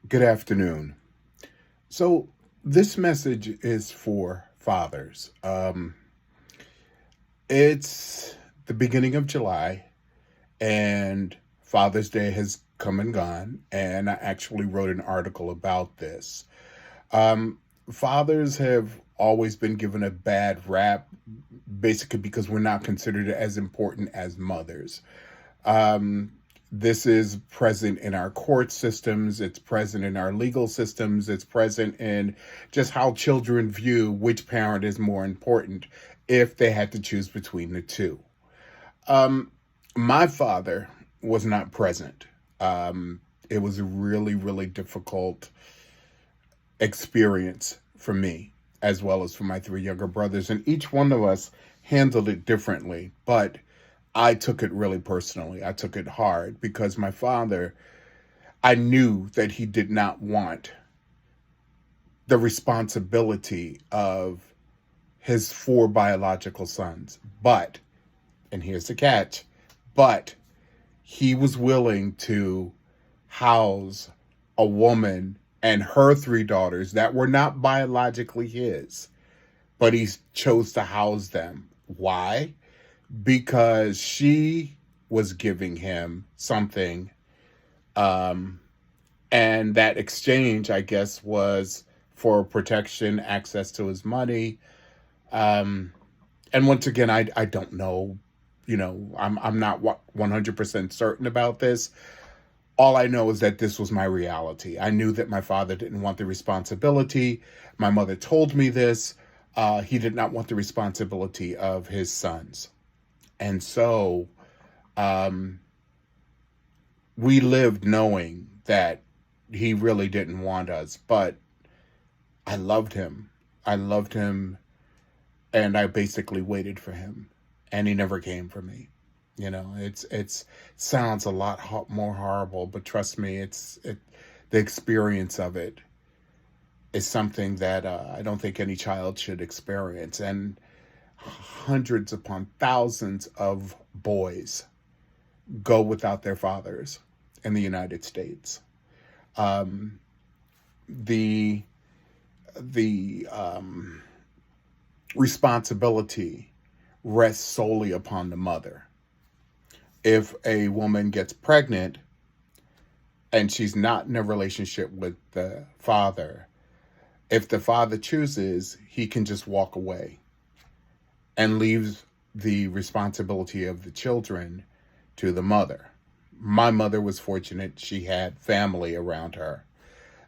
Good afternoon. So, this message is for fathers. It's the beginning of July, and Father's Day has come and gone, and I actually wrote an article about this. Um, Fathers have always been given a bad rap, basically because we're not considered as important as mothers. Um, this is present in our court systems, it's present in our legal systems, it's present in just how children view which parent is more important if they had to choose between the two. Um, my father was not present. It was a really, really difficult experience for me, as well as for my three younger brothers, and each one of us handled it differently. But I took it really personally. I took it hard because my father, I knew that he did not want the responsibility of his four biological sons. But, and here's the catch, but he was willing to house a woman and her three daughters that were not biologically his, but he chose to house them. Why? Because she was giving him something, um, and that exchange, I guess, was for protection, access to his money. Um, and once again, I don't know. I'm not 100% certain about this. All I know is that this was my reality. I knew that my father didn't want the responsibility. My mother told me this. He did not want the responsibility of his sons. And so um, we lived knowing that he really didn't want us, but I loved him. I loved him, and I basically waited for him, and he never came for me. It's sounds a lot more horrible, but trust me, the experience of it is something that I don't think any child should experience, and hundreds upon thousands of boys go without their fathers in the United States. Um, the the responsibility rests solely upon the mother. If a woman gets pregnant and she's not in a relationship with the father, if the father chooses, he can just walk away and leaves the responsibility of the children to the mother. My mother was fortunate; she had family around her.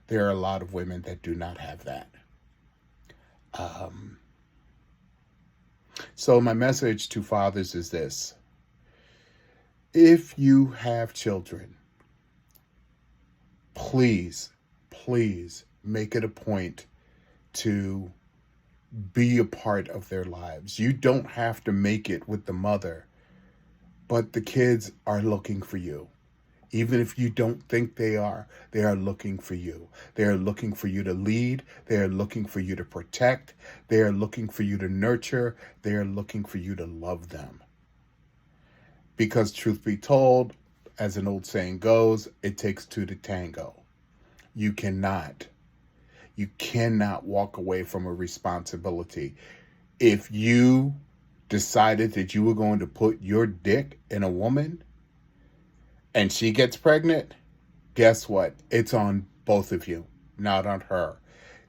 There are a lot of women that do not have that. Um, so, my message to fathers is this: if you have children, please, please make it a point to be a part of their lives. You don't have to make it with the mother, but the kids are looking for you. Even if you don't think they are looking for you. They are looking for you to lead. They are looking for you to protect. They are looking for you to nurture. They are looking for you to love them. Because, truth be told, as an old saying goes, it takes two to tango. You cannot. You cannot walk away from a responsibility. If you decided that you were going to put your dick in a woman and she gets pregnant, guess what? It's on both of you, not on her.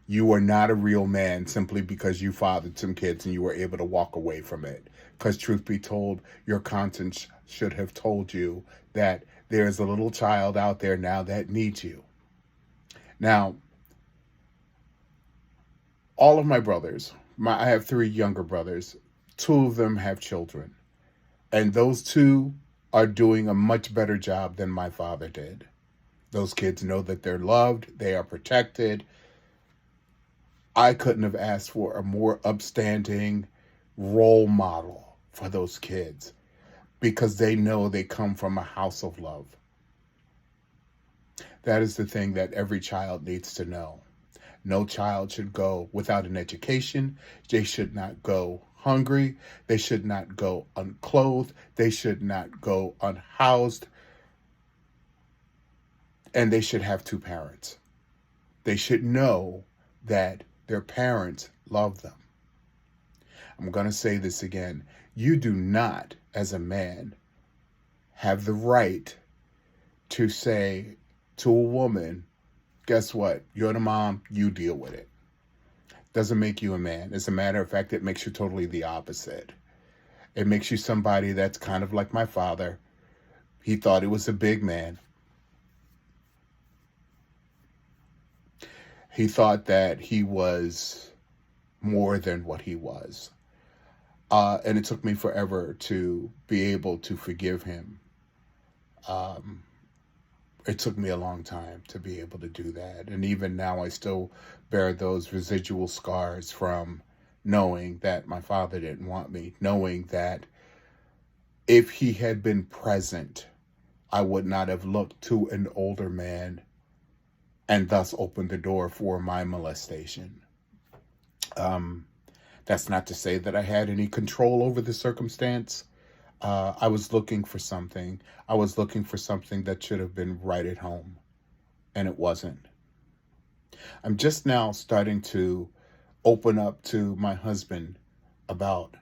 You are not a real man simply because you fathered some kids and you were able to walk away from it. Because, truth be told, your conscience should have told you that there's a little child out there now that needs you. Now, all of my brothers, I have three younger brothers, two of them have children. And those two are doing a much better job than my father did. Those kids know that they're loved, they are protected. I couldn't have asked for a more upstanding role model for those kids because they know they come from a house of love. That is the thing that every child needs to know. No child should go without an education. They should not go hungry. They should not go unclothed. They should not go unhoused. And they should have two parents. They should know that their parents love them. I'm going to say this again. You do not, as a man, have the right to say to a woman, guess what? You're the mom, you deal with it. Doesn't make you a man. As a matter of fact, it makes you totally the opposite. It makes you somebody that's kind of like my father. He thought he was a big man. He thought that he was more than what he was. And it took me forever to be able to forgive him. It took me a long time to be able to do that. And even now, I still bear those residual scars from knowing that my father didn't want me, knowing that if he had been present, I would not have looked to an older man and thus opened the door for my molestation. That's not to say that I had any control over the circumstance. I was looking for something. I was looking for something that should have been right at home, and it wasn't. I'm just now starting to open up to my husband about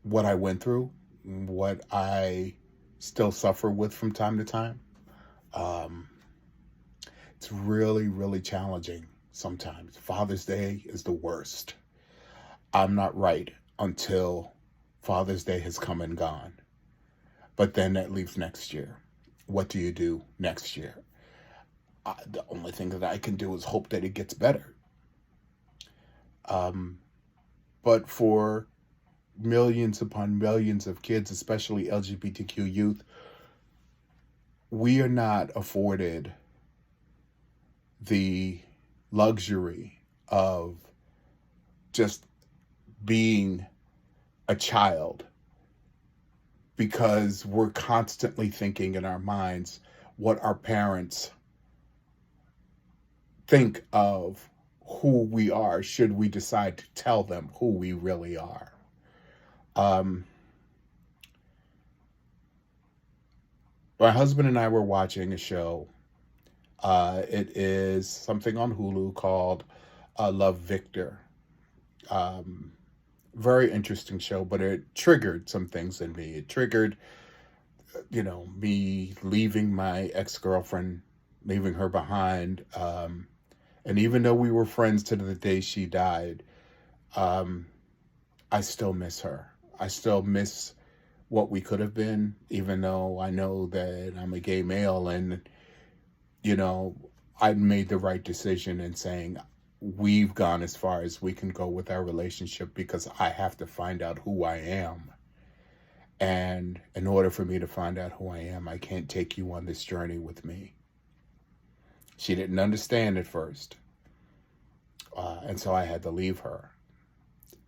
what I went through, what I still suffer with from time to time. It's really, really challenging sometimes. Father's Day is the worst. I'm not right until Father's Day has come and gone. But then that leaves next year. What do you do next year? The only thing that I can do is hope that it gets better. But for millions upon millions of kids, especially LGBTQ youth, we are not afforded the luxury of just being a child, because we're constantly thinking in our minds what our parents think of who we are should we decide to tell them who we really are. My husband and I were watching a show. It is something on Hulu called Love, Victor. Very interesting show, but it triggered some things in me. It triggered, me leaving my ex-girlfriend, leaving her behind. And even though we were friends to the day she died, I still miss her. I still miss what we could have been, even though I know that I'm a gay male and, I made the right decision in saying we've gone as far as we can go with our relationship because I have to find out who I am. And in order for me to find out who I am, I can't take you on this journey with me. She didn't understand at first. And so I had to leave her.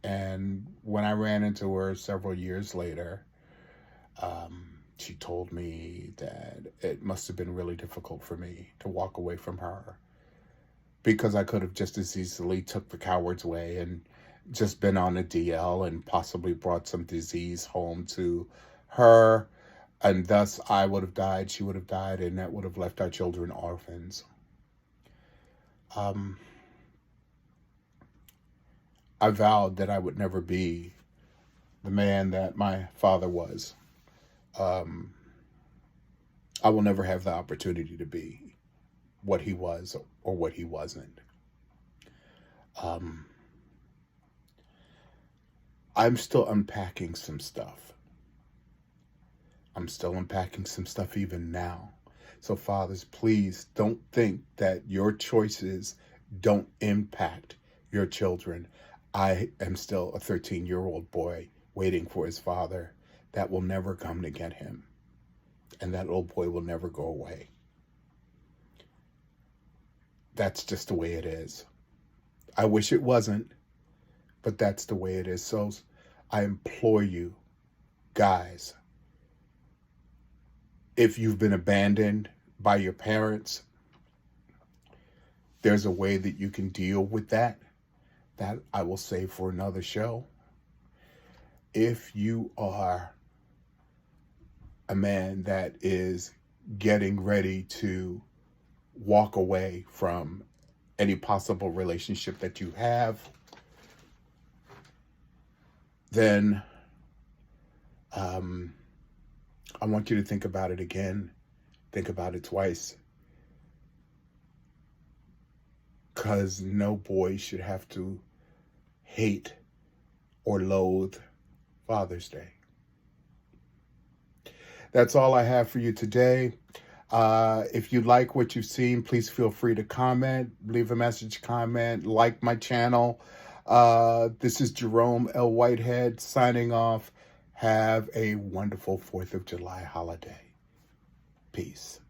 And when I ran into her several years later, she told me that it must have been really difficult for me to walk away from her, because I could have just as easily took the coward's way and just been on a DL and possibly brought some disease home to her, and thus I would have died, she would have died, and that would have left our children orphans. I vowed that I would never be the man that my father was. I will never have the opportunity to be what he was or what he wasn't. I'm still unpacking some stuff. I'm still unpacking some stuff even now. So fathers, please don't think that your choices don't impact your children. I am still a 13-year-old boy waiting for his father that will never come to get him. And that little boy will never go away. That's just the way it is. I wish it wasn't, but that's the way it is. So I implore you, guys, if you've been abandoned by your parents, there's a way that you can deal with that. That I will save for another show. If you are a man that is getting ready to walk away from any possible relationship that you have, then I want you to think about it again. Think about it twice. Because no boy should have to hate or loathe Father's Day. That's all I have for you today. If you like what you've seen, please feel free to comment, leave a message, comment, like my channel. This is Jerome L. Whitehead signing off. Have a wonderful 4th of July holiday. Peace.